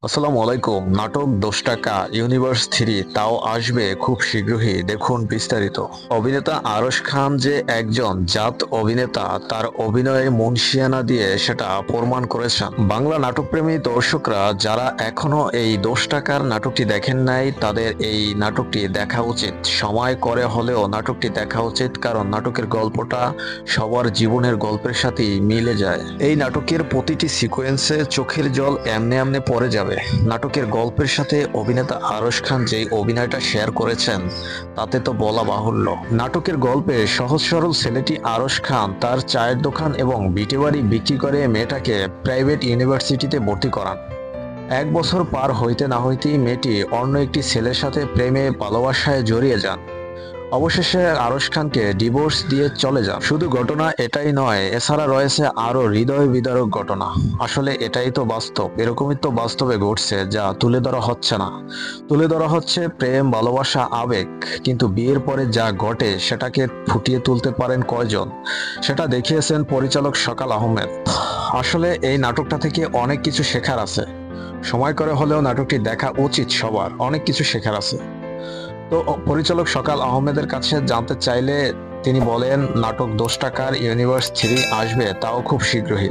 আসসালামু আলাইকুম। নাটক ১০ টাকা ইউনিভার্স 3 তাও আসবে খুব শীঘ্রই, দেখুন বিস্তারিত। অভিনেতা আরশ খান যে একজন জাত অভিনেতা তার অভিনয়ে মুনশিয়ানা দিয়ে সেটা প্রমাণ করেছেন। বাংলা নাটকপ্রেমী দর্শকরা যারা এখনো এই ১০ টাকার নাটকটি দেখেন নাই তাদের এই নাটকটি দেখা উচিত। সময় করে হলেও নাটকটি দেখা উচিত, কারণ নাটকের গল্পটা সবার জীবনের গল্পের সাথেই মিলে যায়। এই নাটকের প্রতিটি সিকোয়েন্সে চোখের জল এমনি এমনি পড়ে যাবে। নাটকের গল্পের সাথে অভিনেতা আরশ খান যে অভিনয়টা শেয়ার করেছেন তাতে তো বলা বাহুল্য। নাটকের গল্পে সহজ সরল ছেলেটি আরশ খান তার চায়ের দোকান এবং বিটেবাড়ি বিক্রি করে মেয়েটাকে প্রাইভেট ইউনিভার্সিটিতে ভর্তি করান। ১ বছর পার হইতে না হইতেই মেয়েটি অন্য একটি ছেলের সাথে প্রেমে ভালোবাসায় জড়িয়ে যান। অবশেষে আরশ খানকে ডিভোর্স দিয়ে চলে যান। শুধু ঘটনা এটাই নয়, এছাড়া রয়েছে আরো হৃদয় বিদারক ঘটনা। আসলে এটাই তো বাস্তব, এরকমই তো বাস্তবে ঘটছে, যা তুলে ধরা হচ্ছে না। তুলে ধরা হচ্ছে প্রেম, ভালোবাসা, আবেগ, কিন্তু বিয়ের পরে যা ঘটে সেটাকে ফুটিয়ে তুলতে পারেন কয়জন, সেটা দেখিয়েছেন পরিচালক সকাল আহমেদ। আসলে এই নাটকটা থেকে অনেক কিছু শেখার আছে। সময় করে হলেও নাটকটি দেখা উচিত সবার, অনেক কিছু শেখার আছে। তো পরিচালক সকাল আহমেদের কাছে জানতে চাইলে তিনি বলেন, নাটক ১০ টাকার ইউনিভার্স 3 আসবে, তাও খুব শীঘ্রই।